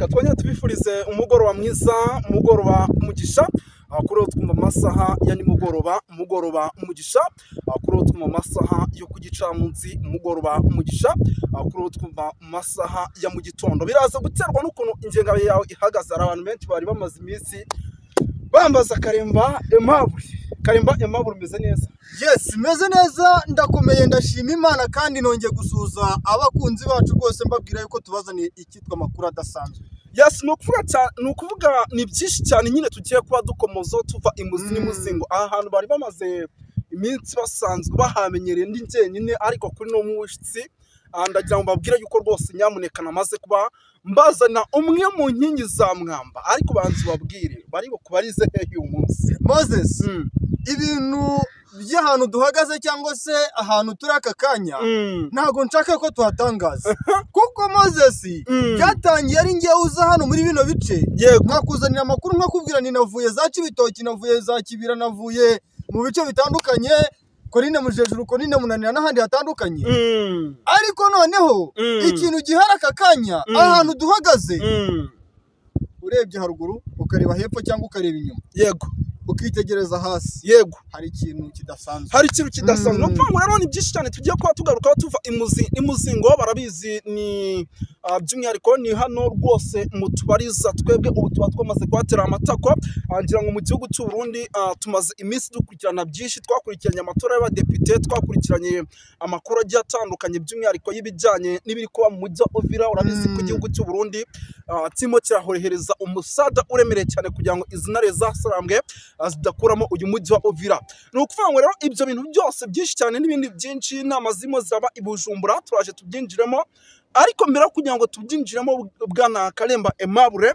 reka twongere tubifurize umugoroba mwiza, umugoroba umugisha, kuri twumva amasaha ya nimugoroba, umugoroba umugisha, kuri twumva amasaha yo ku gicamunsi, umugoroba umugisha, kuri twumva amasaha ya mu gitondo. Biraza guterwa n'ukuntu ingenga yawe ihagaze. Abantu benshi bari bamaze iminsi bambaza Karemba Aimable. Karemba Aimable umeze neza? Yes, meze neza, ndakomeye, ndashima Imana kandi nongeye gusuza abakunzi bacu rwose mbabwira yuko tubazaniye ikitwa makuru adasanzwe. Yes, nukuvuga ni byinshi cyane nyine tugiye kuba dukomozo tuva imuzi n'umuzingo. Aha hantu bari bamaze iminsi basanzwe bahamenyereye ndi njyenyine, ariko kuri no mushitsi ndagira ngo mbabwire yuko rwose nyamuneka namaze kuba mbazana umwe mu nkingi za mwamba, ariko banzi babwire bari kubarize hehe uyu munsi. Moses, ibintu by'ahantu duhagaze cyangwa se ahantu turi aka kanya ntago nshaka ko tuhatangaza kuko Moses byatangiye ari ngiye uza hano muri bino bice nkakuzanira amakuru nkakubwira ni navuye za Cibitoki, navuye za Kibira, navuye mu bice bitandukanye, Korine Mujejuru, Korine Munanira n'ahandi hatandukanye. Ariko noneho ikintu gihara aka kanya ahantu duhagaze, urebye haruguru ukareba hepfo cyangwa ukareba inyuma, yego, ukitegereza hasi, yego, hari ikintu kidasanzwe. No mpamvu rero ni byinshi cyane tugiye kuba tugaruka tuva imuzingo. Barabizi ni by'umwihariko ni hano rwose mutubariza twebwe ubu tuba twamaze kuhatera amatako. Ngira ngo mu gihugu cy'u Burundi tumaze iminsi dukurikirana byinshi, twakurikiranye amatora y'abadepite, twakurikiranye amakuru agiye atandukanye by'umwihariko y'ibijyanye n'ibiri kuba mu mujyi wa Uvira. Urabizi ko igihugu cy'u Burundi kirimo kirahorohereza umusada uremereye cyane kugira ngo izi ntare zasarambwe zidakuramo uyu mujyi wa Uvira. Ni ukuvuga ngo rero ibyo bintu byose byinshi cyane n'ibindi byinshi, inama zirimo ziraba i Bujumbura, turaje tubyinjiremo. Ariko mbere kugira ngo tubyinjiremo, bwana Karemba Aimable,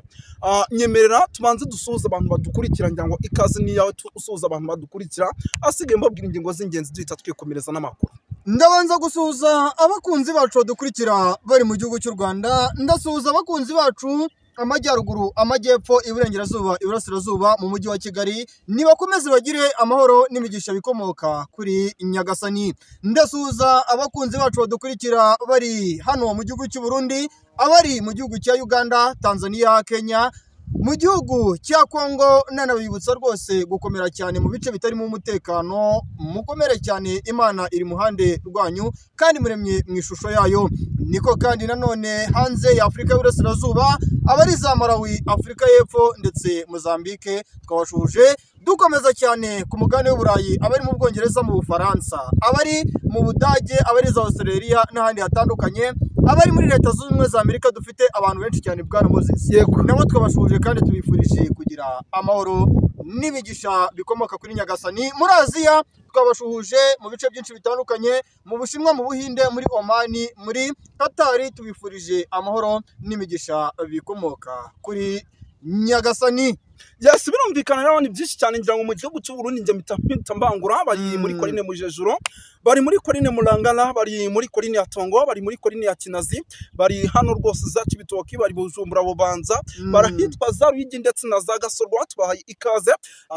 nyemerera tubanze dusuhuza abantu badukurikira. Ngira ngo ikaze ni yawe tusuhuza abantu badukurikira, asigaye mbabwira ingingo z'ingenzi duhita twikomereza n'amakuru. Ndabanza gusuhuza abakunzi bacu badukurikira bari mu gihugu cy'u Rwanda, ndasuhuza abakunzi bacu amajyaruguru, amajyepfo, iburengerazuba, iburasirazuba, mu mujyi wa Kigali. Nibakomeze bagire amahoro n'imigisha bikomoka kuri Nyagasani. Ndasuhuza abakunzi bacu badukurikira bari hano mu gihugu cy'u Burundi, abari mu gihugu cya Uganda, Tanzania, Kenya, mu gihugu cya Kongo. Nanabibutsa rwose gukomera cyane mu bice bitarimo umutekano, mukomere cyane, Imana iri muhande rwanyu kandi muremye mu ishusho yayo. Niko kandi nanone hanze ya Afurika y'Uburasirazuba, abari za Malawi, Afurika y'Epfo ndetse Mozambique, twabashuje. Dukomeza cyane ku mugabane w'Uburayi, abari mu Bwongereza, mu Bufaransa, abari mu Budage, abari za Australia n'ahandi hatandukanye, abari muri Leta Zunze Ubumwe za Amerika. Dufite abantu benshi cyane bwana Moses, yego, nabo twabashuje kandi tubifurije kugira amahoro n'imigisha bikomoka kuri Nyagasani. Muri Aziya twabashuhuje mu bice byinshi bitandukanye, mu Bushinwa, mu Buhinde, muri Omani, muri Qatar. Tubifurije amahoro n'imigisha bikomoka kuri Nyagasani. Yes, birumvikana rero ni byinshi cyane. Ngira ngo mu gihugu cy'u Burundi njye mpita mbangura, bari muri Korine Mujejuru, bari muri Korine Murangala, bari muri Korine ya Tongo, bari muri Korine ya Kinazi, bari hano rwose za Cibitoki, bari Bujumbura, Bubanza, barahitwa za Ruyigi ndetse na za Gasorwa. Tubahaye ikaze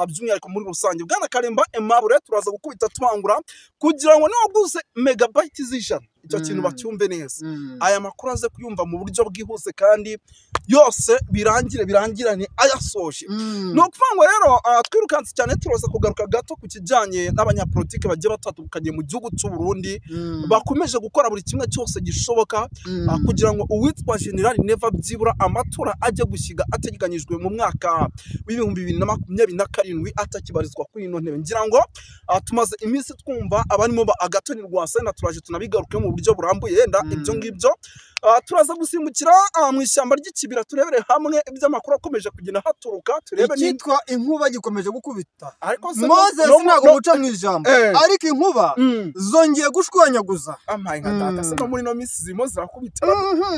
by'umwihariko muri rusange. Bwana Karemba Aimable, turaza gukubita tubangura kugira ngo niwaguze megabyte z'ijana icyo kintu bacyumve neza. Aya makuru aze kuyumva mu buryo bwihuse kandi yose birangirane ayasoje. No kuvuga ngo rero twirukanse cyane, turaza kugaruka gato ku kijyanye n'abanyapolitike bagiye batandukanye mu gihugu cy'u Burundi, bakomeje gukora buri kimwe cyose gishoboka kugira ngo uwitwa General Neva byibura amatora ajye gushyiga ateganyijwe mu mwaka w'ibihumbi 2027 atakibarizwa kuri ino ntebe. Ngira ngo tumaze iminsi twumva abarimo Agathon Rwasena, turaje tunabigaruke mu buryo burambuye. Yenda ibyo ngibyo turaza gusimbukira mu ishyamba ry'Ikibira, turebere hamwe iby'amakuru akomeje kugenda haturuka, turebe ikitwa inkuba gikomeje gukubita. Ariko Moses ntago muca mu ijambo, ariko inkuba zongeye gushwanyaguza. Amaye nka data se no muri no minsi zimo zirakubita,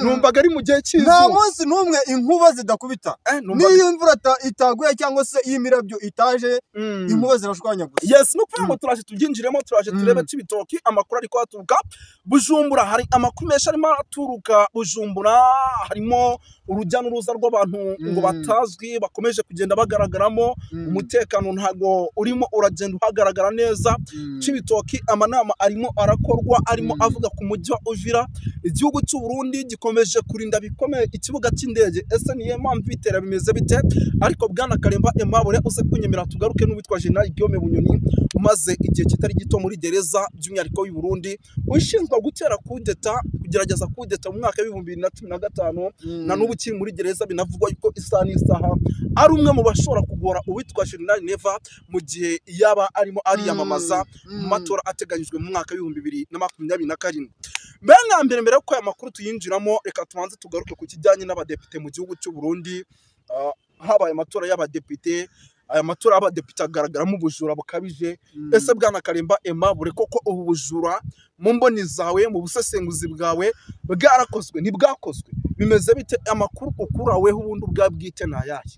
numvaga ari mu gihe cy'izuba. Nta munsi n'umwe inkuba zidakubita. Niyo imvura itaguye cyangwa se imirabyo itaje, inkuba zirashwanyaguza. Yes, no kuvuga ngo turaje tubyinjiremo, turaje turebe Cibitoki amakuru ariko aturuka Bujumbura. Hari amakuru menshi arimo aturuka Bujumbura, harimo urujya n'uruza rw'abantu ngo batazwi bakomeje kugenda bagaragaramo, umutekano ntago urimo uragenda uhagaragara neza. Cibitoki amanama arimo arakorwa, arimo avuga ku mujyi wa Uvira. Igihugu cy'u Burundi gikomeje kurinda bikomeye ikibuga cy'indege. Ese niyo mpamvu bitera bimeze bite? Ariko bwana Karemba Aimable uze kunyemera tugaruke n'uwitwa General Guillaume Bunyoni umaze igihe kitari gito muri gereza by'umwihariko y'u Burundi, ushinzwe gutera kudeta, kugerageza kudeta mu mwaka wa 2015 na n'ubu kiri muri gereza. Binavugwa yuko isaha n'isaha ari umwe mu bashobora kugora uwitwa General Neva mu gihe yaba arimo ariyamamaza mu matora ateganyijwe mu mwaka wa 2027. Mbere yuko aya makuru tuyinjiramo, reka tubanze tugaruke ku kijyanye n'abadepite mu gihugu cy'u Burundi. Habaye amatora y'abadepite, aya matora y'abadepite agaragaramo ubujura bukabije. Ese bwana Karemba Aimable koko ubu bujura mu mboni zawe, mu busesenguzi bwawe, bwarakozwe ntibwakozwe? Bimeze bite? Amakuru ukuraweho ubundi bwabwite nayahe?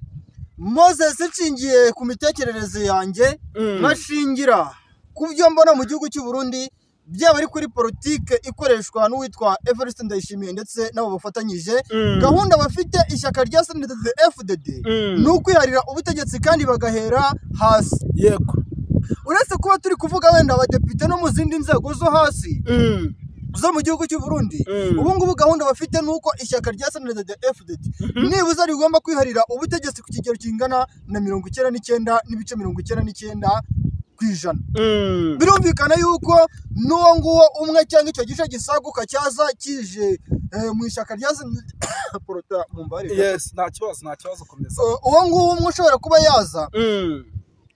Moses nshingiye ku mitekerereze yanjye, nkashingira ku byo mbona mu gihugu cy'u Burundi, byaba ari kuri politike ikoreshwa n'uwitwa Evariste Ndayishimiye ndetse nabo bafatanyije. Gahunda bafite ishyaka rya CNDD-FDD ni ukwiharira ubutegetsi kandi bagahera hasi. Yego, uretse kuba turi kuvuga wenda abadepite no mu zindi nzego zo hasi zo mu gihugu cy'u Burundi, ubu ngubu gahunda bafite nuko ishyaka rya CNDD-FDD nibuza rigomba kwiharira ubutegetsi ku kigero kingana na 99.99%. Birumvikana yuko n'uwo nguwo umwe cyangwa icyo gice gisaguka cyaza kije mu ishyaka rya porota mu mbare. Yes, nta kibazo komeza. Uwo nguwo umwe ushobora kuba yaza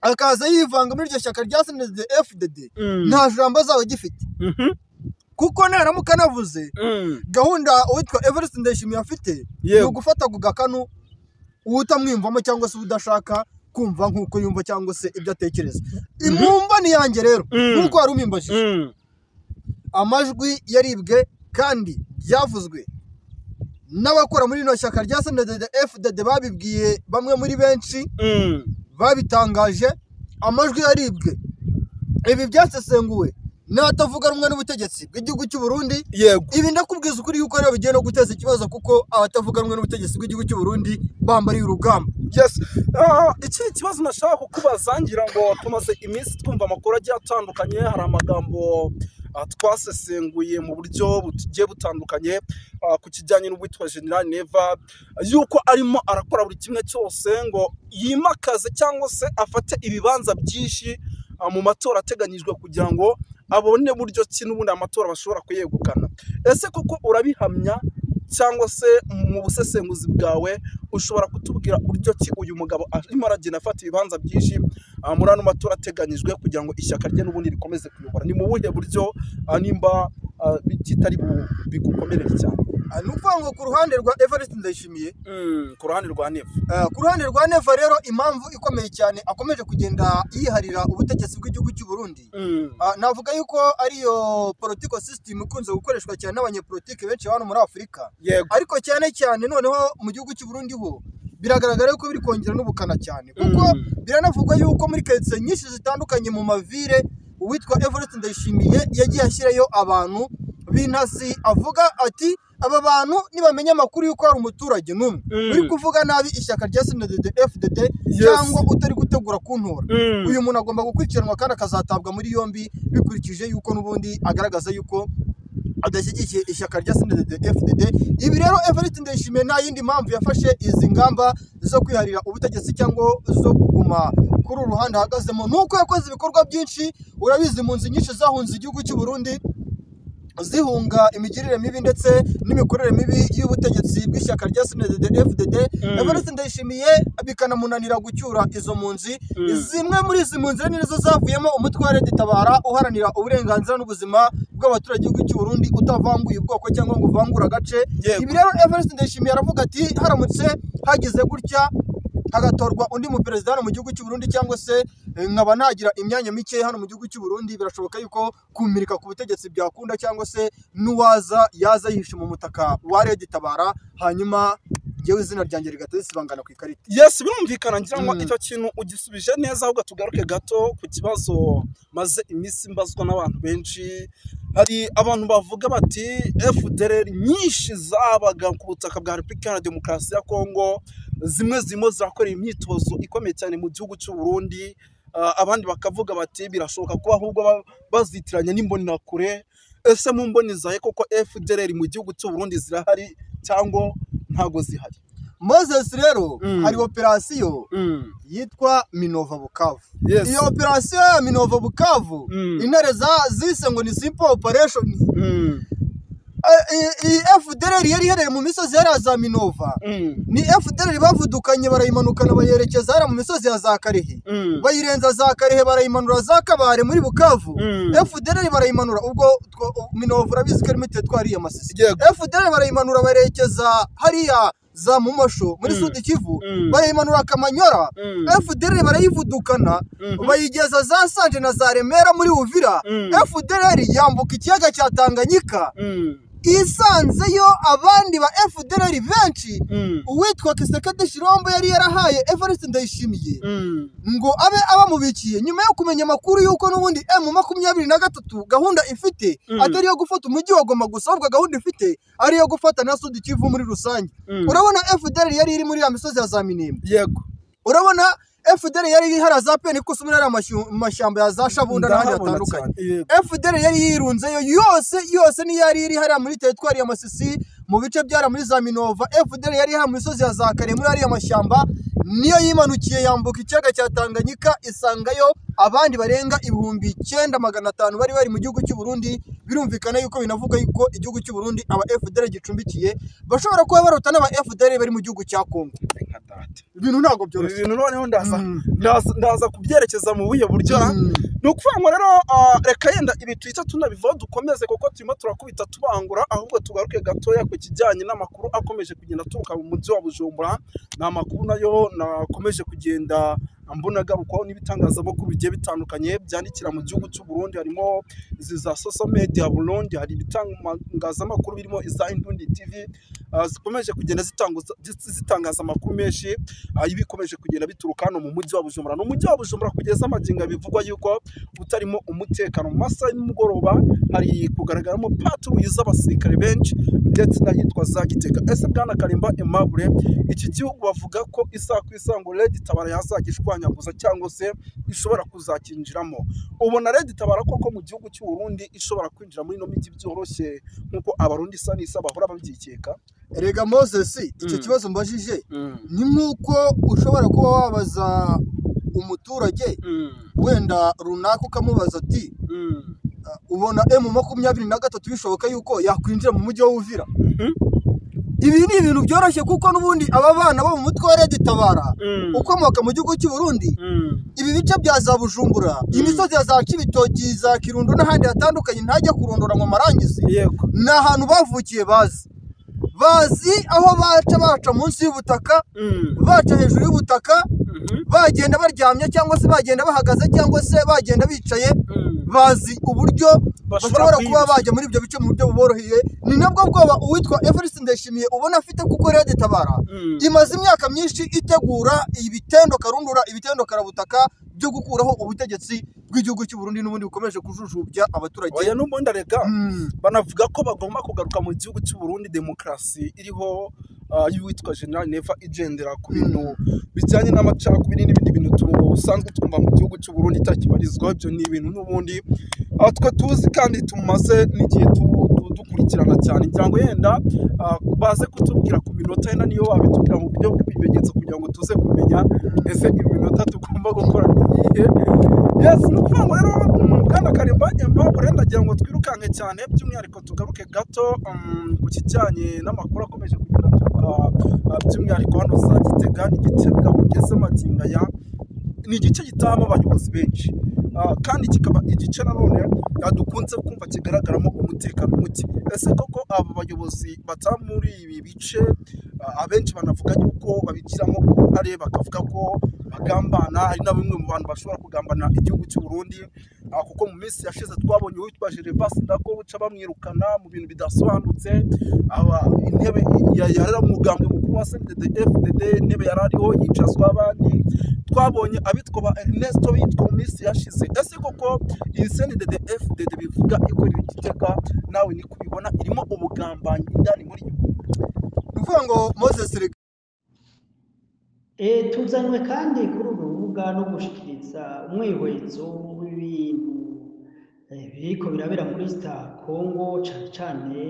akaza yivanga muri iryo shyaka rya CNDD-FDD, nta jambo azaba gifite. Kuko naramuka navuze gahunda uwitwa Evariste Ndayishimiye afite ni ugufata ku gakanu utamwimvamo cyangwa se udashaka kumva nkuko yumva cyangwa se ibyo atekereza. Impumba ni yanjye rero nkuko wari umimbajije, amajwi yaribwe kandi byavuzwe n'abakora muri ino shyaka rya CNDD-FDD, babibwiye bamwe muri benshi, babitangaje. Amajwi yaribwe, ibi byasesenguwe n'abatavuga rumwe n'ubutegetsi bw'igihugu cy'u Burundi. Ibi ndakubwiza ukuri yuko rero bigiye no guteza ikibazo, kuko abatavuga rumwe n'ubutegetsi bw'igihugu cy'u Burundi bambariye urugamba. Yes, iki kibazo nashaka kukubaza, ngira ngo tumaze iminsi twumva amakuru agiye atandukanye. Hari amagambo twasesenguye mu buryo bugiye butandukanye ku kijyanye n'uwitwa General Neva, yuko arimo arakora buri kimwe cyose ngo yimakaze cyangwa se afate ibibanza byinshi mu matora ateganyijwe kugira ngo abone buryo ki n'ubundi amatora bashobora kuyegukana. Ese koko urabihamya cyangwa se mu busesenguzi bwawe ushobora kutubwira buryo ki uyu mugabo arimo aragenda afata ibibanza byinshi muri ano matora ateganyijwe kugira ngo ishyaka rye n'ubundi rikomeze kuyobora? Ni mu buhe buryo nimba bitari bigukomereye cyane? Ni ukuvuga ngo ku ruhande rwa Evariste Ndayishimiye, ku ruhande rwa Neva, ku ruhande rwa Neva rero impamvu ikomeye cyane akomeje kugenda yiharira ubutegetsi bw'igihugu cy'u Burundi, navuga yuko ariyo political system ikunze gukoreshwa cyane n'abanyepolitike benshi hano muri Afurika. Ariko cyane cyane noneho mu gihugu cy'u Burundi ho biragaragara yuko biri kongera n'ubukana cyane, kuko biranavugwa yuko muri quartier nyinshi zitandukanye mu mavire uwitwa Evariste Ndayishimiye yagiye ashyirayo abantu b'intasi, avuga ati aba bantu nibamenya amakuru yuko hari umuturage n'umwe uri kuvuga nabi ishyaka rya CNDD-FDD cyangwa utari gutegura kuntora, uyu muntu agomba gukurikiranwa kandi akazatabwa muri yombi, bikurikije yuko n'ubundi agaragaza yuko adashyigikiye ishyaka rya CNDD-FDD. Ibi rero Evariste Ndayishimiye nta yindi mpamvu yafashe izi ngamba zo kwiharira ubutegetsi cyangwa zo kuguma kuri uruhande ahagazemo, nuko yakoze ibikorwa byinshi. Urabizi impunzi nyinshi zahunze igihugu cy'u Burundi zihunga imigirire mibi ndetse n'imikorere mibi y'ubutegetsi bw'ishyaka rya CNDD-FDD. Evariste Ndayishimiye bikanamunanira gucyura izo mpunzi. Zimwe muri izi mpunzi nizo zavuyemo umutwe wa Red Tabara uharanira uburenganzira n'ubuzima bw'abaturage b'igihugu cy'u Burundi utavanguye ubwoko cyangwa ngo uvangure agace. Ibi rero Evariste Ndayishimiye aravuga ati haramutse hagize gutya hagatorwa undi mu perezida hano mu gihugu cy'u Burundi, cyangwa se nkaba nagira imyanya mike hano mu gihugu cy'u Burundi, birashoboka yuko kumirika ku butegetsi byakunda, cyangwa se n'uwaza yaza yihishe mu mutaka wa Red Tabara hanyuma yewe izina ryanjye rigatesibangana ku ikarita. Yes, birumvikana ngira ngo icyo kintu ugisubije neza, ahubwo tugaruke gato ku kibazo maze iminsi mbazwa n'abantu benshi. hari abantu bavuga bati FDLR nyinshi zabaga ku butaka bwa Repubulika ya Demokarasi ya Kongo, zimwe zakorera imyitozo ikomeye cyane mu gihugu cy'u Burundi. Abandi bakavuga bati birashoboka kuba ahubwo bazitiranya n'imbonerakure. Ese mu mboni zahe koko FDLR mu gihugu cy'u Burundi zirahari cyangwa ntago zihari? Moses rero hari operasiyo yitwa Minova Bukavu. Iyo operasiyo ya Minova Bukavu intare zise ngo ni simple operation. FDLR yari iherereye mu misozi ya za Minova. Ni FDLR bavudukanye barayimanukana bayerekeza hara mu misozi ya za Karehe. Bayirenza za Karehe barayimanura za Kabare muri Bukavu. FDLR barayimanura ubwo Minova urabizi ko limited twari ya Masisi. FDLR barayimanura bayerekeza hariya za Mumasho muri Sud Kivu, barayimanura Kamanyora. FDLR barayivudukana bayigeza za Sanje na za Remera muri Uvira. FDLR yambuka ikiyaga cya Tanganyika. Isanzeyo abandi ba FDLR benshi, uwitwa Kisekedi Shirombo yari yarahaye Evariste Ndayishimiye ngo abe abamubikiye nyuma yo kumenya amakuru yuko n'ubundi M23 gahunda ifite atari yo gufata umujyi wa Goma gusa, ahubwo gahunda ifite ari yo gufata na Sud Kivu muri rusange. Urabona FDLR yari iri muri ya misozi ya za Minembwe. Yego. Urabona FDLR yari iri hara za Peni kusumira amashyamba ya za Shabunda n'ahandi hatandukanye. FDLR yari yirunzeyo yose ni yari iri hara muri teritwari ya Masisi mu bice byara muri za Minova. FDLR yari ha mu misozi ya za Kare muri ari amashyamba, niyo yimanukiye yambuka ikiyaga cya Tanganyika isangayo abandi barenga 9500 bari mu gihugu cy'u Burundi. Birumvikana yuko binavuga yuko igihugu cy'u Burundi aba FDLR gicumbikiye bashobora kuba barota n'aba FDLR bari mu gihugu cya Kongo. Ibintu ntago byoroshye. Ibintu noneho ndaza kubyerekeza mu buye buryo. Nukuvuga rero reka yenda ibi twita tunabivaho dukomeze kuko turimo turakubita tubangura, ahubwo tugaruke gatoya ku kijyanye n'amakuru akomeje kugenda turuka mu mujyi wa Bujumbura. N'amakuru nayo nakomeje kugenda mbona garukaho n'ibitangazamakuru bigiye bitandukanye byandikira mu gihugu cy'u Burundi. Harimo za social media Burundi, hari ibitangazamakuru birimo iza Indundi TV zikomeje kugenda zitangaza amakuru menshi ibikomeje kugenda bituruka hano mu mujyi wa Bujumbura. No mujyi wa Bujumbura kugeza amaginga bivugwa yuko utarimo umutekano. Mu masaha y'umugoroba hari kugaragaramo patrouille z'abasirikare benshi ndetse n'ahitwa za Gitega. Ese Bwana Karimba Aimable, iki gihugu bavuga ko isaha ku isango Red Tabara yazagishwanyaguza cyangwa se ishobora kuzakinjiramo. Ubona Red Tabara koko mu gihugu cy'u Burundi ishobora kwinjira muri no migi byoroshye nkuko abarundi sanisa bahora babyikeka? Erega Moses, icyo kibazo mbajije ni nkuko ushobora kuba wabaza umuturage wenda runaka ukamubaza ati ubona M23 bishoboka yuko yakwinjira mu mujyi wa Uvira. Ibi ni ibintu byoroshye kuko n'ubundi aba bana bo mu mutwe wa Red Tabara ukomoka mu gihugu cy'u Burundi, ibi bice bya za Bujumbura, imisozi ya za Kibitoki, za Kirundo n'ahandi hatandukanye ntajya kurondora ngo marangize. Ni ahantu bavukiye bazi aho baca munsi y'ubutaka, baca hejuru y'ubutaka, bagenda baryamye cyangwa se bagenda bahagaze cyangwa se bagenda bicaye, bazi uburyo bashobora kuba bajya muri ibyo bice mu buryo buboroheye. Ni nabwo bwoba uwitwa Evariste Ndayishimiye ubona afite kuko Red Tabara imaze imyaka myinshi itegura ibitendo karundura, ibitendo karabutaka byo gukuraho ubutegetsi bw'igihugu cy'u Burundi n'ubundi bukomeje kujujubya abaturage. Oya n'ubundi arega banavuga ko bagomba kugaruka mu gihugu cy'u Burundi demokarasi iriho y'uwitwa General Neva igendera ku bintu bijyanye n'amacakubiri n'ibindi bintu tusanzwe twumva mu gihugu cy'u Burundi itakibarizwaho. Ibyo ni ibintu n'ubundi twe tuzi kandi tumaze n'igihe dukurikirana cyane, ngira ngo yenda baze kutubwira ku minota yenda niyo wabitubwira mu buryo bw'ibimenyetso kugira ngo tuze kumenya ese iminota tugomba gukora niyihe. Yes, nukuvuga rero Bwana Karimba Aimable ndagira ngo twirukanke cyane by'umwihariko tugaruke gato ku kijyanye n'amakuru akomeje kugenda by'umwihariko hano za Gitega. N'Igitega kugeza maginga ya ni igice gitahamo abayobozi benshi kandi kikaba igice nanone dukunze kumva kigaragaramo umutekano muke. Ese koko aba bayobozi bata muri ibi bice abenshi banavuga yuko babigiramo uruhare, bakavuga ko bagambana, hari na bimwe mu bantu bashobora kugambana igihugu cy'u Burundi, kuko mu minsi yashize twabonye uwitwa Gervas Ndako buca bamwirukana mu bintu bidasobanutse, intebe yarera umugambwe mukuru wa CNDD-FDD, intebe yarariho yicazwa abandi, twabonye abitwa ba Ernesto bitwa mu minsi yashize. Ese koko iyi CNDD-FDD bivuga ikorera Igitega, nawe ni kubibona irimo ubugambanyi indani muri yo? Nuvuga ngo Moses tuzanywe kandi kuri uru rubuga no gushikiriza umwihwezo w'ibintu biriko birabera muri Congo, cyane cyane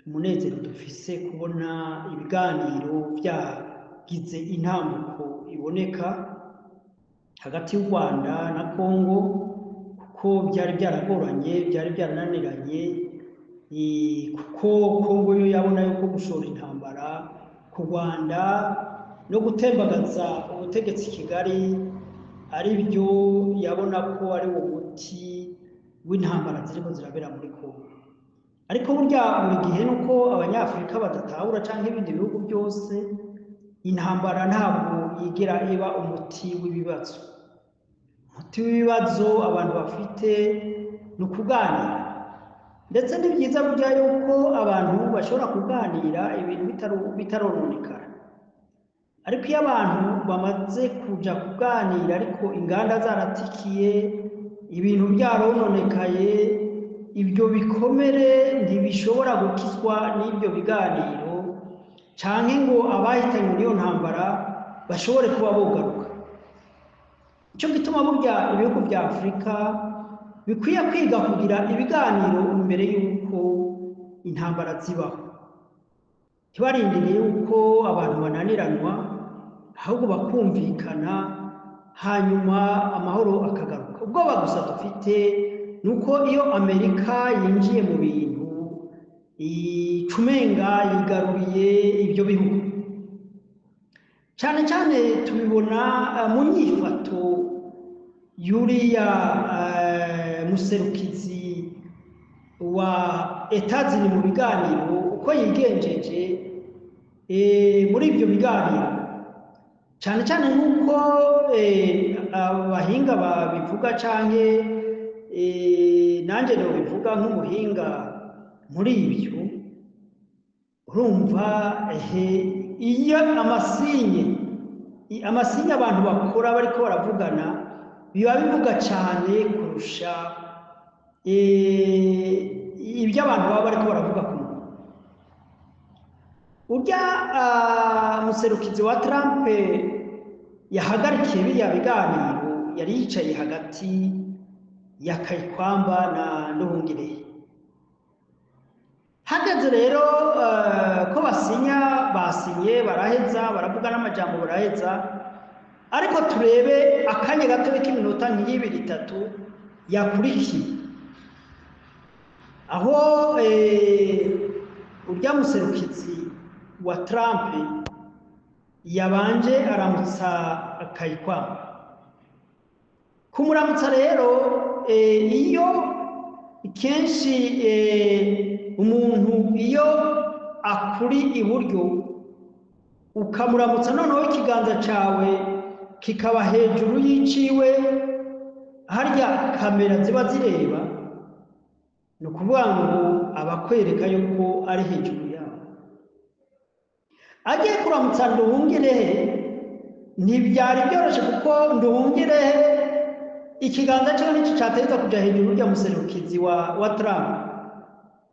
umunezero dufise kubona ibiganiro byagize intambuko iboneka hagati y'u Rwanda na Congo, kuko byari byaragoranye, byari byarananiranye, kuko Congo yo yabona yuko gushora intambara ku Rwanda no gutembagaza ubutegetsi Kigali ari byo yabona ko ari wo muti w'intambara ziriko zirabera muri Congo. Ariko burya buri gihe nuko abanyafrika badatahura canke ibindi bihugu byose, intambara ntabwo yigera iba umuti w'ibibazo. Umuti w'ibibazo abantu bafite ni ukuganira, ndetse ni byiza burya yuko abantu bashobora kuganira ibintu bitarononekara. Ariko iyo abantu bamaze kuja kuganira ariko inganda zaratikiye, ibintu byarononekaye, ibyo bikomere ntibishobora gukizwa n'ibyo biganiro, canke ngo abahitanywe n'iyo ntambara bashobore kuba bogaruka. Ico gituma burya ibihugu bya Afrika bikwiye kwiga kugira ibiganiro imbere y'uko intambara zibaho. Ntibarindire yuko abantu bananiranwa, ahubwo bakumvikana, hanyuma amahoro akagaruka. Ubwoba gusa dufite nuko iyo Amerika yinjiye mu bintu icumenga yigaruriye ibyo bihugu. Cyane cyane tubibona mu nyifato yuriya muserukizi wa Etazini mu biganiro, uko yigenjeje muri ibyo biganiro, cyane cyane nuko abahinga babivuga, canke nanjye no bivuga nk'umuhinga muri ibyo. Urumva iyo amasinye abantu bakora bariko baravugana biba bivuga cyane kurusha ibyo abantu baba bariko baravuga ku muntu. Urya muserukizi wa Trump yahagarikiye biriya biganiro, yari yicaye hagati ya Kayikwamba na Nduhungirehe. Hageze rero ko basinye baraheza, baravuga n'amajambo baraheza, ariko turebe akanya gato k'iminota nk'ibiri itatu yakurikiye, aho urya muserukizi wa Trump yabanje aramutsa Kayikwamba. Kumuramutsa rero, iyo kenshi umuntu iyo akuri iburyo ukamuramutsa, noneho ikiganza cawe kikaba hejuru y'iciwe, harya kamera ziba zireba, ni ukuvuga ngo abakwereka yuko ari hejuru yawe. Agiye kuramutsa Nduhungirehe ntibyari byoroshye, kuko Nduhungirehe ikiganza cyo n'iki cyateza kuja hejuru ya muserukizi wa Trump,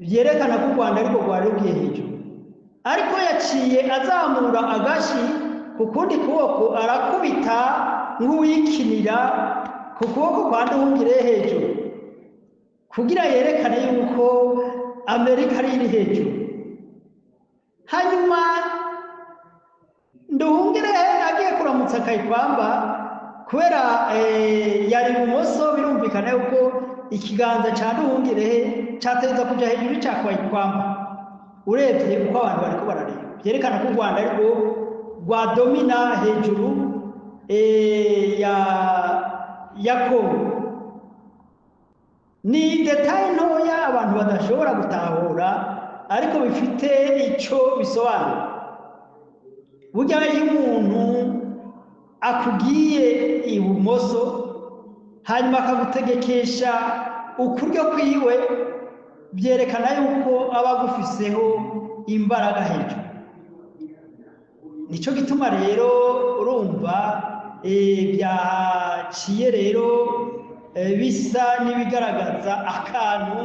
byerekana ko u Rwanda ariko rwari rugiye hejuru. Ariko yaciye azamura agashi ku kundi kuboko, arakubita nk'uwikinira ku kuboko kwa Nduhungirehe hejuru, kugira yerekane yuko Amerika ari iri hejuru. Hanyuma Nduhungirehe agiye kuramutsa Kayikwamba, kubera yari ibumoso, birumvikana yuko ikiganza cya Nduhungirehe cyateza kuja hejuru cya Kayikwamba. Urebye uko abantu bariko barareba, byerekana ko u Rwanda ariko rwadomina hejuru ya Congo. Ni detaye ntoya abantu badashobora gutahura, ariko bifite icyo bisobanura. Burya iyo umuntu akugiye ibumoso hanyuma akagutegekesha ukuryo kwiwe byerekana yuko aba agufiseho imbaraga hejuru. Nico gituma rero urumva byaciye rero bisa n'ibigaragaza akantu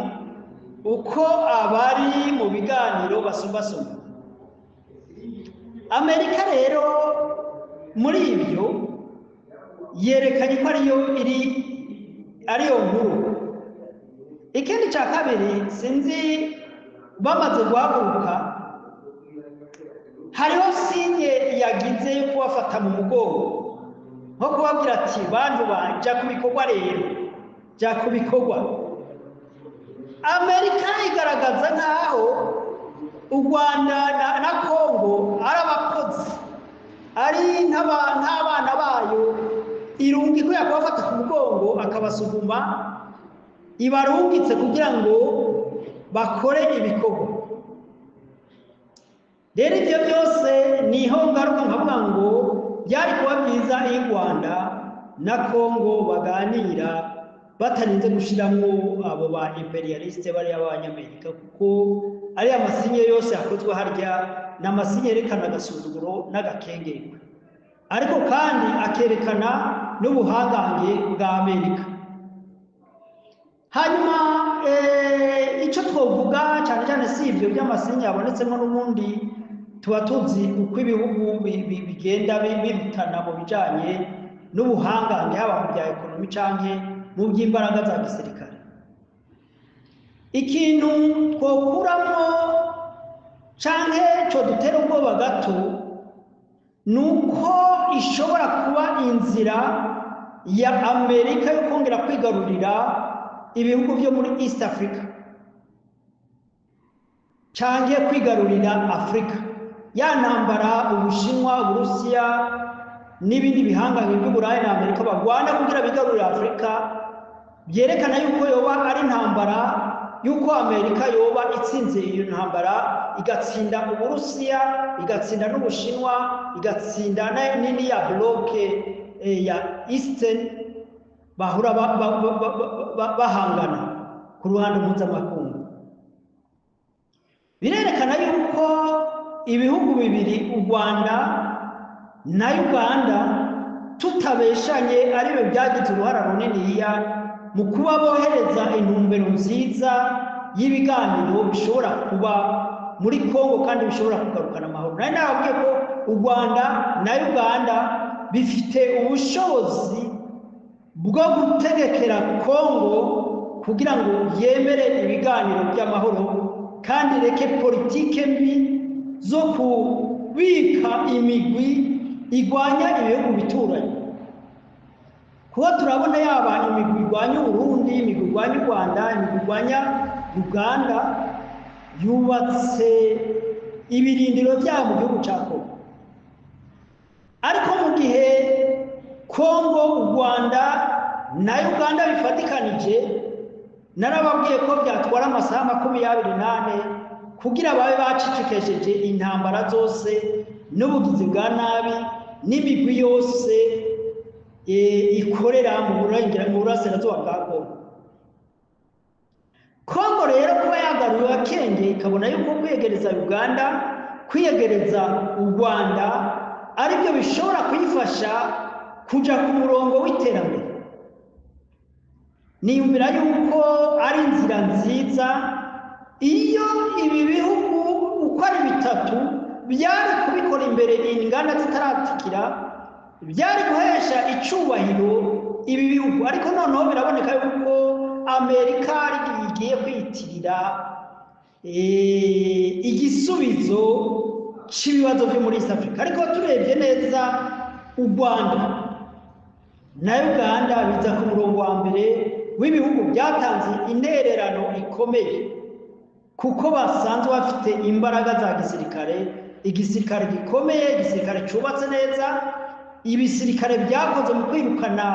uko abari mu biganiro basumbasumba. Amerika rero muri ibyo yerekanye ko ariyo nkuru. Ikindi cya kabiri sinzi bamaze guhaguruka hariho sinye yagize yo kubafata mu mugongo nko kubabwira ati bantu banja kubikorwa rero jya kubikorwa. Amerika igaragaza nkaho u Rwanda na Kongo ari abakozi ari nk'abana bayo irungi ko yakubafata ku mugongo akabasuguma ibarungitse kugira ngo bakore ibikorwa. Rero ibyo byose niho ngaruka nkavuga ngo byari kuba byiza iyo u Rwanda na Kongo baganira batarinze gushyiramo abo ba imperialiste bari abanyamerika, kuko ari amasinye yose yakozwe harya n'amasinye yerekana agasuzuguro n'agakengengwe, ariko kandi akerekana n'ubuhangange bwa Amerika. Hanyuma icyo twavuga cyane cyane si ibyo by'amasinye yabonetsemo, n'ubundi tuba tuzi uko ibihugu bigenda birutana mu bijyanye n'ubuhangange haba mu bya ekonomi cyangwa mu by'imbaraga za gisirikare. Ikintu twakuramo cyangwa cyo dutera ubwoba gato ni uko ishobora kuba inzira ya Amerika yo kongera kwigarurira ibihugu byo muri East Africa cyangwa kwigarurira Afrika. Ya ntambara Ubushinwa, Uburusiya n'ibindi bihangange by'Uburayi na Amerika bagwana kugira bigarurira Afrika, byerekana yuko yoba ari intambara yuko Amerika yoba itsinze iyo ntambara, igatsinda Uburusiya, igatsinda n'Ubushinwa, igatsinda n'indi ya bloke ya Eastern bahura bahangana ku ruhande mpuzamakungu. Birerekana yuko ibihugu bibiri u Rwanda na Uganda tutabeshanye ariwe byagize uruhara runiniya mu kuba bohereza intumbero nziza y'ibiganiro bishobora kuba muri Kongo kandi bishobora kugarukana amahoro. Nari nababwiye ko u Rwanda na Uganda bifite ubushobozi bwo gutegekera Kongo kugira ngo yemere ibiganiro by'amahoro kandi reke politike mbi zo kubika imigwi igwanya ibihugu bituranye. Kuba turabona yaba imigwi igwanya Burundi, imigwi igwanya u Rwanda, imigwi igwanya Uganda yubatse ibirindiro byabo mu gihugu cya Kongo. Ariko mu gihe Kongo, u Rwanda na Uganda bifatikanije, narababwiye ko byatwara amasaha 28 kugira babe bacicikesheje intambara zose n'ubugizi bwa nabi n'imigwi yose ikorera mu burasirazuba bwa Kongo. Kongo rero kuba yagaruye akenge ikabona yuko kwiyegereza Uganda, kwiyegereza u Rwanda aribyo bishobora kuyifasha kuja ku murongo w'iterambere. Niyumvira yuko ari inzira nziza iyo ibi bihugu uko ari bitatu byari kubikora imbere inganda zitaratikira, byari guhesha icubahiro ibi bihugu. Ariko noneho biraboneka yuko Amerika igiye kwitirira igisubizo cy'ibibazo byo muri East Africa. Ariko turebye neza u Rwanda na Uganda biza ku murongo wa mbere w'ibihugu byatanze intererano ikomeye, kuko basanzwe bafite imbaraga za gisirikare, igisirikare gikomeye, igisirikare cyubatse neza, ibisirikare byakoze mu kwirukana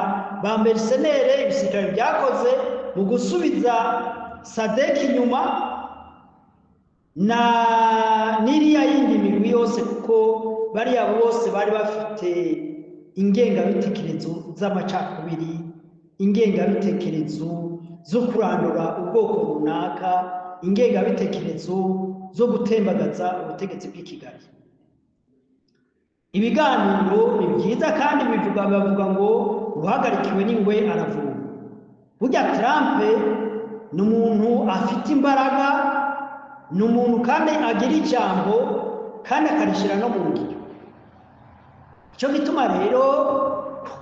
ba mercenaires, ibisirikare byakoze mu gusubiza SADC inyuma na niriya yindi migwi yose, kuko bariya bose bari bafite ingengabitekerezo z'amacakubiri, ingengabitekerezo zo kurandura ubwoko runaka, ingengabitekerezo zo gutembagaza ubutegetsi bw'i Kigali. Ibiganiro ni byiza kandi bavuga ngo uhagarikiwe n'ingwe aravuga. Burya Trump ni umuntu afite imbaraga, ni umuntu kandi agira ijambo kandi akarishira no mu ngiro. Cyo gituma rero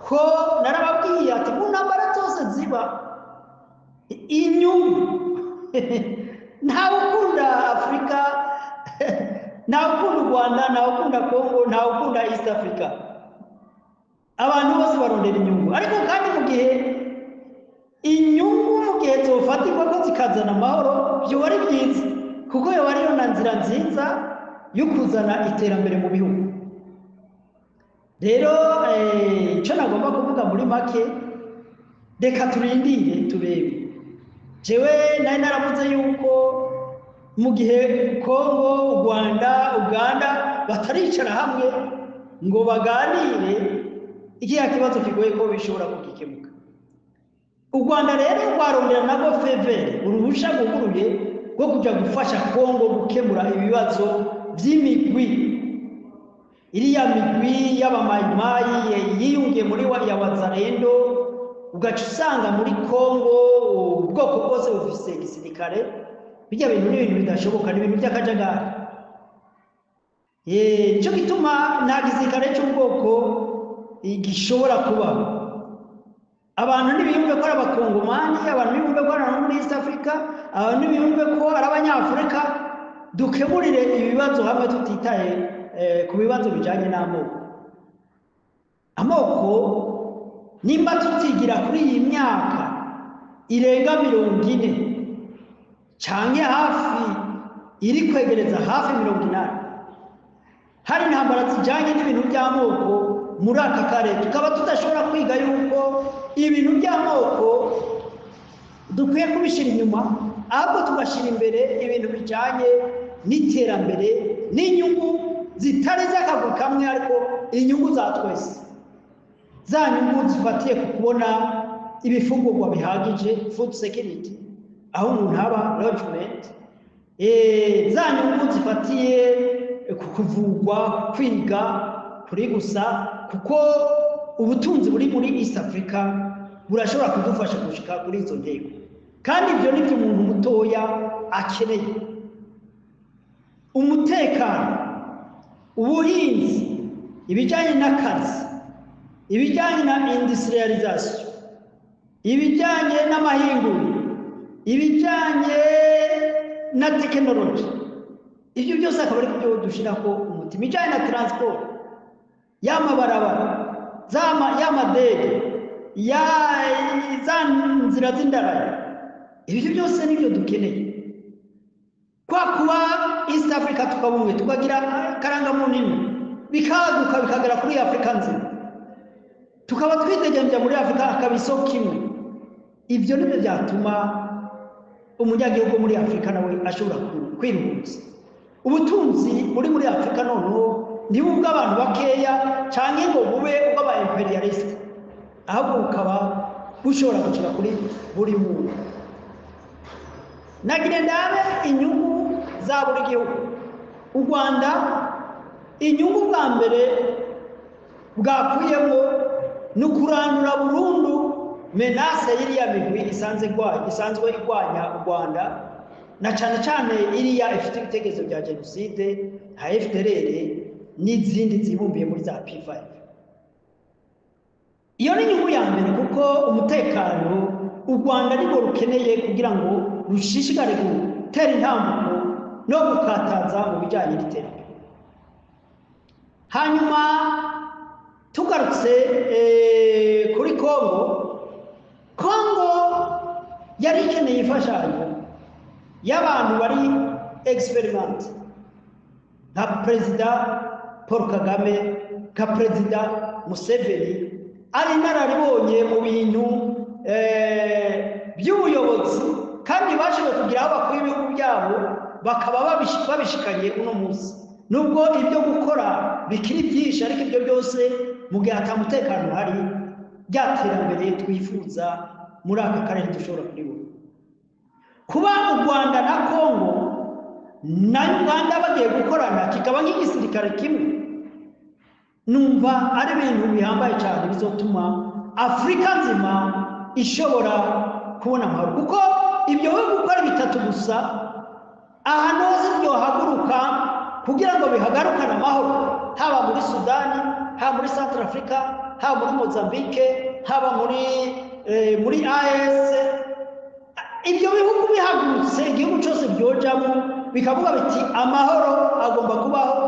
ko narababwiye ati mu ntambara zose ziba inyungu ntawe ukunda Afrika, ntawe ukunda u Rwanda, ntawe ukunda Congo, ntawe ukunda East Africa. Abantu bose barondera inyungu, ariko kandi mu gihe inyungu mu gihe zofatirwa ko zikazana amahoro byoba ari byiza, kuko yoba ariyo na nzira nziza yo kuzana iterambere mu bihugu. Rero icyo nagomba kuvuga muri make, reka turindire turebe. Jewe nari naravuze yuko mu gihe Congo, u Rwanda, Uganda bataricara hamwe ngo baganire, ikiya kibazo kigoye ko bishobora kugikemuka. U Rwanda rero rwarondera nago fevere uruhusha guguruye rwo kujya gufasha Congo gukemura ibibazo by'imigwi, iriya migwi y'abamayimayi yiyungiye muri ya Wazalendo, ugaca usanga muri Congo ubwoko bwose bufise igisirikare. Bijya bintu ni ibintu bidashoboka, ni ibintu by'akajagari. Cyo gituma nta gisirikare cy'ubwoko gishobora kubaho. Abantu ntibiyumve ko ari abakongomani, abantu ntibiyumve ko ari muri East Africa, abantu ntibiyumve ko ari abanyafurika. Dukemurire ibibazo hamwe tutitaye ku bibazo bijyanye n'amoko. Amoko nimba tutigira kuri iyi myaka irenga 40 cyangwa hafi iri kwegereza hafi 80, hari intambara zijyanye n'ibintu by'amoko muri aka karere, tukaba tudashobora kwiga yuko ibintu by'amoko dukwiye kubishyira inyuma, ahubwo tugashyira imbere ibintu bijyanye n'iterambere n'inyungu zitari z'akaguru kamwe, ariko inyungu za twese, za nyungu zifatiye ku kubona ibifungurwa bihagije, food security, aho umuntu haba lodgement, za nyungu zifatiye ku kuvugwa, kwiga kuri gusa, kuko ubutunzi buri muri East Africa burashobora kudufasha gushika kuri izo ntego, kandi ibyo nibyo umuntu mutoya akeneye. Umutekano, ubuhinzi, ibijyanye n'akazi, ibijyanye na industrialization, ibijyanye n'amahinguriro, ibijyanye na tekinoloji, ibyo byose akaba ari byo dushyira ko umutima. Ibijyanye na transport, y'amabarabara, y'amadege, za nzira z'indarayi, ibyo byose nibyo dukeneye. Kwa kuba East Africa tukabumwe, tukagira karangamuntu imwe, bikaguka bikagera kuri Afrika nzima, tukaba twitegenja muri Afrika akaba isoko imwe. Ibyo nibyo byatuma umunyagihugu muri Afrika nawe ashobora kwiruhutsa. Ubutunzi muri Afrika noneho ntibubwe abantu bakeya cyangwa ngo bube ubw'aba imperialist, ahubwo bukaba bushobora gukira kuri buri muntu. Nagire ndabe inyungu za buri gihugu. U Rwanda inyungu bwa mbere bwakuyemo ni ukurandura burundu menase y'iriya migwi isanzwe irwanya u Rwanda, na cyane cyane iriya ifite ibitekerezo bya jenoside nka FDLR n'izindi zibumbiye muri za P5. Iyo ni inyungu ya mbere, kuko umutekano u Rwanda nibwo rukeneye kugira ngo rushishikare gutera intambuko no gukataza mu bijyanye n'iterambere. Hanyuma tugarutse kuri Congo yari ikeneye imfashanyo y'abantu bari experiment, nka Perezida Paul Kagame, nka Perezida Museveni, ari nararibonye mu bintu by'ubuyobozi, kandi bashoboye kugira aho bakora ibihugu byabo bakaba babishikanye uno munsi. Nubwo ibyo gukora bikiri byinshi ariko ibyo byose mu gihe atamutekano hari by'iterambere twifuza muri aka karere dushobora kuribona. Kuba u Rwanda na Kongo na Uganda bagiye gukorana kikaba nk'igisirikare kimwe, numva ari ibintu bihambaye cyane bizotuma Afurika nzima ishobora kubona amahoro, kuko ibyo bihugu uko ari bitatu gusa ahantu hose byohaguruka kugira ngo bihagarukane amahoro, haba muri Sudani, haba muri Central Africa, haba muri Mozambique, haba muri AES. Ibyo bihugu bihagurutse igihugu cyose byojamo bikavuga biti amahoro agomba kubaho,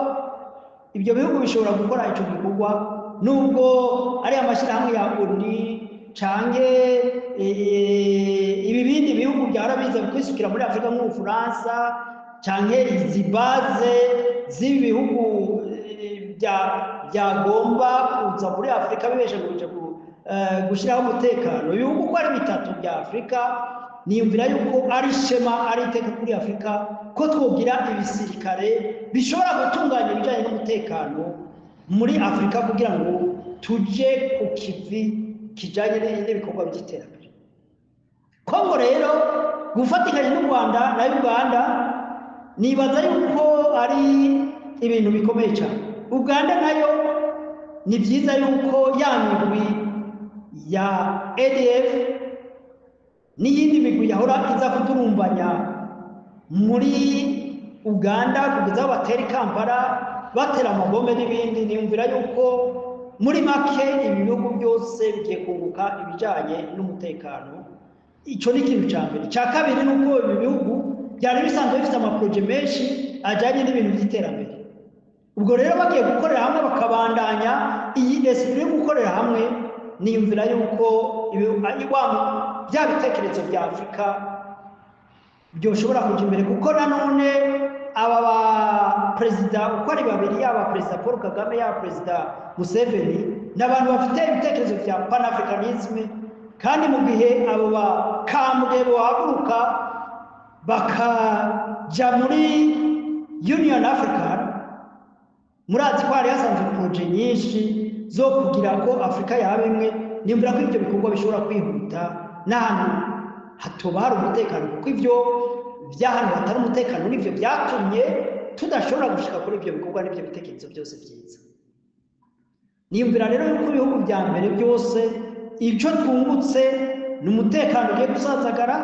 ibyo bihugu bishobora gukora icyo gikorwa, nubwo ari amashyirahamwe ya ONU canke ibi bindi bihugu byarabize kwisukira muri Afurika nk'Ubufaransa canke izi baze z'ibi bihugu byagomba kuza muri Afurika bibesha gushyiraho umutekano. Ibihugu uko ari bitatu bya Afurika niyumvira yuko ari ishema, ari iteka kuri Afurika ko twogira ibisirikare bishobora gutunganya ibijyanye n'umutekano muri Afurika kugira ngo tuje ku kivi kijyanye n'ibikorwa by'iterambere. Kongo rero gufatikanya n'u Rwanda na Uganda nibaza yuko ari ibintu bikomeye cyane. Uganda nayo ni byiza yuko ya migwi ya ADF n'iyindi migwi yahora iza kuturumbanya muri Uganda kugeza aho batera i Kampala batera amabombe n'ibindi, niyumvira yuko muri make ibi bihugu byose bigiye kunguka ibijyanye n'umutekano. Icyo ni ikintu cya mbere. Icya kabiri ni uko ibi bihugu byari bisanzwe bifite amaporoje menshi ajyanye n'ibintu by'iterambere. Ubwo rero bagiye gukorera hamwe bakabandanya iyi esprit yo gukorera hamwe, niyumvira yuko bya bitekerezo bya Afurika byoshobora kujya imbere, kuko nanone aba ba perezida uko ari babiri, yaba perezida Paul Kagame yaba perezida Museveni, ni abantu bafite ibitekerezo bya panafricanisme, kandi mu gihe abo bakambwe bahaguruka bakajya muri Union African, murazi ko hari hasanzwe poroje nyinshi zo kugira ko Afurika yaba imwe. Nimvira ko ibyo bikorwa bishobora kwihuta n'ahantu hatoba hari umutekano, kuko ibyo by'ahantu hatari umutekano nibyo byatumye tudashobora gushika kuri ibyo bikorwa n'ibyo bitekerezo byose byiza. Nimvira rero yuko ibihugu bya mbere byose icyo twungutse ni umutekano ugiye gusazagara.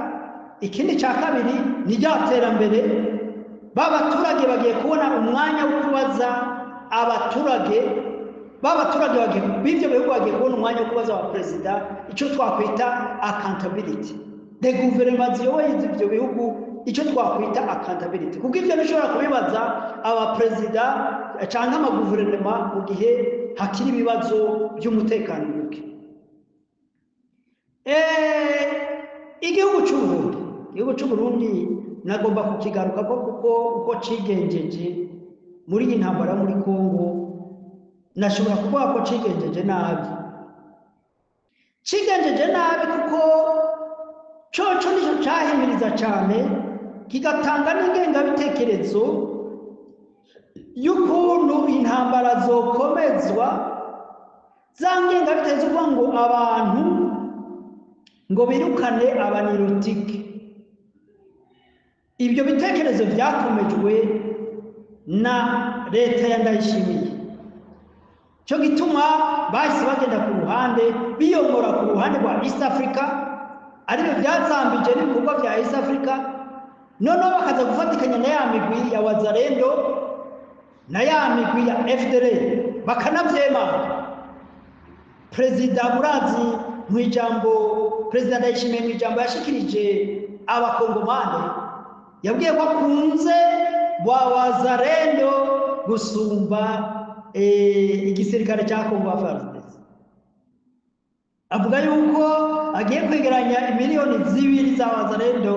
Ikindi cya kabiri ni rya terambere, b'abaturage bagiye kubona umwanya wo kubaza abaturage b'ibyo bihugu bagiye kubona umwanya wo kubaza abaperezida icyo twakwita accountability. The guverinoma ziyoboye ibyo bihugu icyo twakwita accountability, kuko ibyo bishobora kubibaza abaperezida cyangwa amaguverinoma mu gihe hakiri ibibazo by'umutekano muke. Igihugu cy'u Burundi nagomba kukigaruka kuko uko cigenjeje muri iyi ntambara muri Kongo, nashobora kuvuga ko cigenjeje nabi kuko coco nicyo cyahimiriza cyane kigatanga n'ingengabitekerezo y'ukuntu intambara zokomezwa, za ngengabitekerezo uvuga ngo abantu ngo birukane abanirotike. Ibyo bitekerezo byakomejwe na leta ya Ndayishimiye, cyo gituma bahise bagenda ku ruhande biyomora ku ruhande rwa East Africa, aribyo byazambije n'ibikorwa bya East Africa, noneho bakaza gufatikanya na ya migwi ya Wazalendo na ya migwi ya FDLR bakanabyemanga. Perezida Murazi mu ijambo, Perezida Ndayishimiye mu ijambo yashikirije abakongomane, yabwiye ko akunze Wazalendo gusumba igisirikare cya Kongo FARDC. Avuga yuko agiye kwegeranya miliyoni 2 za Wazalendo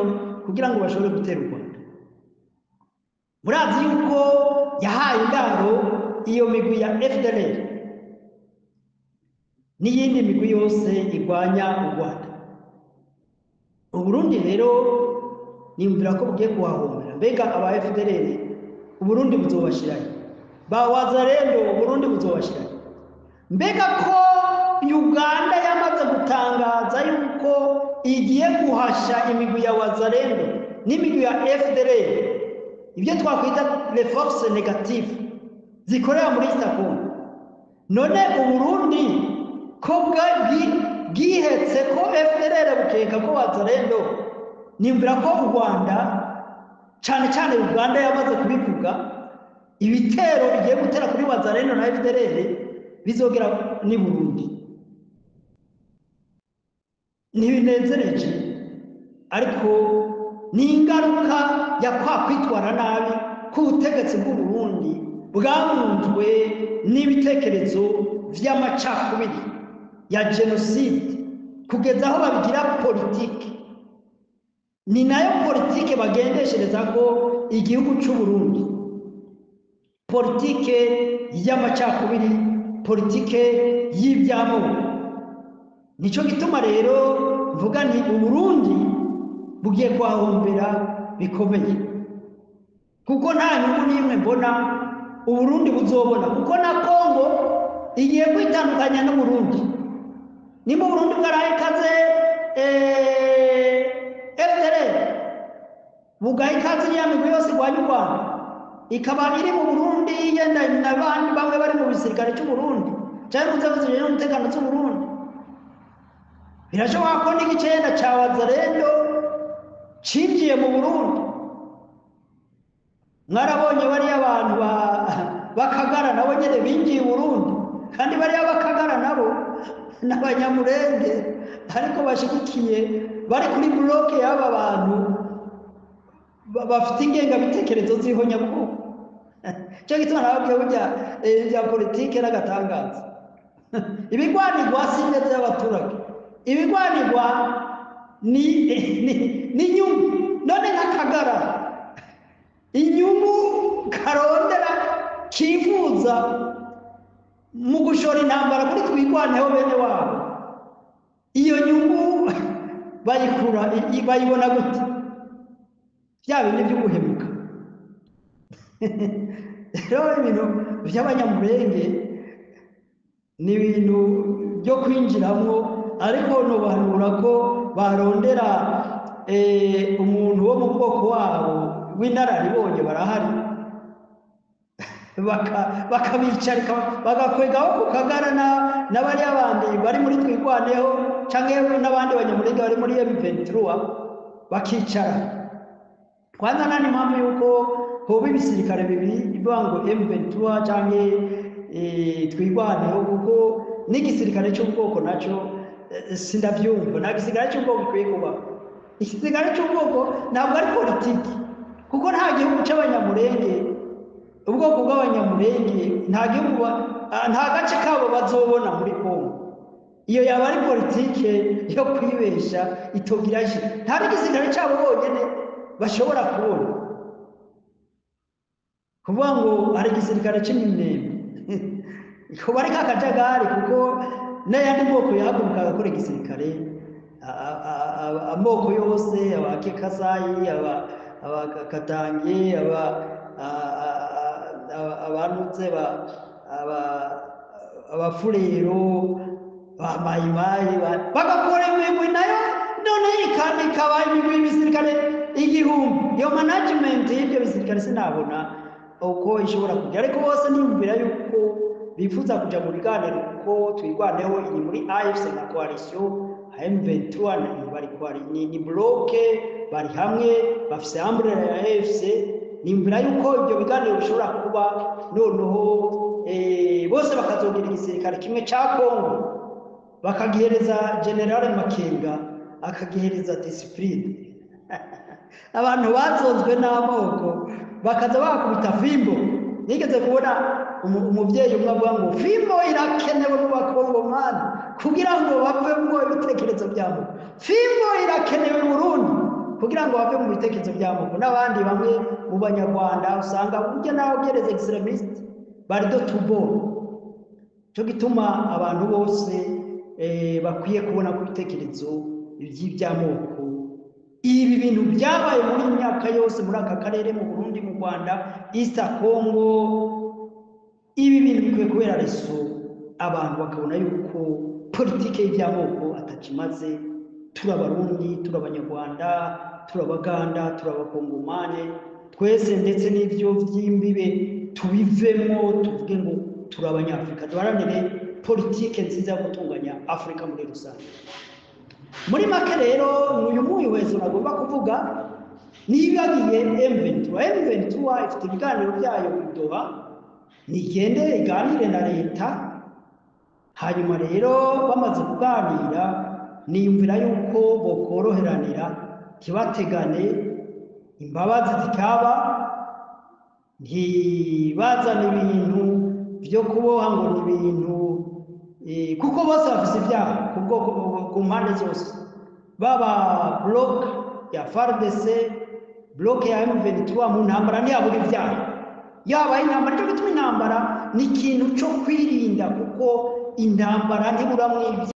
kugira ngo bashobore gutera u Rwanda. Murazi yuko yahaye indaro iyo migwi ya FDLR n'iyindi migwi yose igwanya u Rwanda. U Burundi rero nimvira ko bugiye kuhahombera. Mbega aba FDLR u Burundi buzobashirayo? ba wazalendo Burundi buzobashira. Mbega ko Uganda yamaze gutangaza yuko igiye guhasha imigwi ya wazalendo n'imigwi ya FDLR, ibyo twakwita les forces négatives zikorera muri East Congo. None Uburundi ko bwihetse ko FDLR bukeka ko wazalendo, nimbira ko u Rwanda cyane cyane Uganda yamaze kubivuga, ibitero bigiye gutera kuri wazalendo na FDLR bizogera ni Burundi. Ntibinezereje, ariko ni ingaruka ya kwa kwitwara nabi k'ubutegetsi bw'u Burundi bwamunzwe n'ibitekerezo vy'amacakubiri ya genocide kugeza aho babigira politike. Ni nayo politike bagendeshereza ko igihugu cy'u Burundi, politike y'amacakubiri, politike y'ibyamoko. Nico gituma rero mvuga nti Uburundi bugiye kwahombera bikomeye, kuko nta nyungu n'imwe mbona Uburundi buzobona, kuko na Kongo igiye kwitandukanya n'Uburundi. Nimba Uburundi bwaraye ikaze FDLR, bugaye ikaze iriya migwi yose irwanya u Rwanda, ikaba iri mu Burundi yenda n'abandi bamwe bari mu bisirikare cy'u Burundi cyangwa mu nzego zijejwe umutekano z'u Burundi. Birashoboka ko n'igicenda ca wazalendo cinjiye mu Burundi. Mwarabonye bariya abantu bakagara nabo nyene binjiye i Burundi, kandi bariya bakagara nabo n'abanyamurenge ariko bashigikiye bari kuri bloke y'aba bantu bafite ingengabitekerezo z'ihonyabwoko. Cyo gituma nababwiye burya bya politike n'agatangaza. Ibigwanirwa si ineza y'abaturage, ibigwanirwa ni nyungu. None nk'akagara inyungu karondera kifuza mu gushora intambara kuri twigwaneho bene wabo, iyo nyungu bayibona gute? Bya bindi byo guhemuka. Rero ibintu by'abanyamurenge ni ibintu byo kwinjiramo, ariko nobanura ko barondera umuntu wo mu bwoko wabo w'inararibonye barahari, bakabicarika bagakwegaho ku kagara n'abari abandi bari muri twigwaneho cyangwa n'abandi banyamurenge bari muri M23 bakicara. Kwanza nani mpamvu yuko hoba ibisirikare bibiri ivuga ngo M23 cyangwa twigwaneho, kuko n'igisirikare cy'ubwoko nacyo sindabyumva. Nta gisirikare cy'ubwoko gikwiye kuba. Igisirikare cy'ubwoko ntabwo ari politiki, kuko nta gihugu cy'abanyamurenge, ubwoko bw'abanyamurenge nta gace kabo bazobona muri Kongo. Iyo yaba ari politike yo kwibesha itogiraje. Nta n'igisirikare cyabo bonyene bashobora kubona, kuvuga ngo hari igisirikare cy'iminembwe ko bari kakajagari, kuko n'ayandi moko yahaguruka agakora igisirikare, amoko yose, abakekasayi, abakatange, abanutse, abafurero, bamayimayi, bagakora imigwi nayo, none ikaba imigwi y'ibisirikare igihumbi. Iyo management y'ibyo bisirikare sinabona uko ishobora kujya, ariko bose niyumvira yuko bifuza kuja mu biganiro, kuko twigwaneho iri muri AFC na coalition M23 ni bloke bari hamwe bafise umbrella ya AFC. Nimbira yuko ibyo biganiro bishobora kuba noneho bose bakazogira igisirikare kimwe ca Kongo, bakagihereza General Makenga akagihereza discipline. Abantu bazonzwe n'amoko bakaza bakubita fimbo. Nigeze kubona umuvyeyi umwe avuga ngo fimbo irakenewe mu bakongomani kugira ngo bave mu bitekerezo byabo, fimbo irakenewe mu Burundi kugira ngo bave mu bitekerezo byabo. N'abandi bamwe mu banyarwanda usanga burya naho byereze extremist bari do tubo. Cyo gituma abantu bose bakwiye kubona ku bitekerezo by'ibyamoko. Ibi bintu byabaye muri myaka yose muri aka karere, mu Burundi, mu Rwanda, East Congo, ibi bintu bikwiye kubera reso abantu bakabona yuko politike y'iby'amoko atakimaze, turabarundi, turabanyarwanda, turabaganda, turabakongomane, twese ndetse n'ibyo by'imbibe tubivemo, tuvuge ngo turabanyafrika, duharanire politike nziza yo gutunganya Afrika muri rusange. Muri make rero uyu mwihwezo nagomba kuvuga nibagiye M23 ifite ibiganiro byayo bidoha, nigende iganire na leta, hanyuma rero bamaze kuganira niyumvira yuko bokoroheranira, ntibategane, imbabazi zikaba, ntibazane ibintu byo kuboha ngo ni ibintu kuko bose bafise ibyaha ku mpande zose, baba bloc ya FARDC, bloc ya M23 mu ntambara ntiyabura ibyaha, yaba intambara. Cyo gituma intambara ni ikintu cyo kwirinda, kuko intambara ntibura mu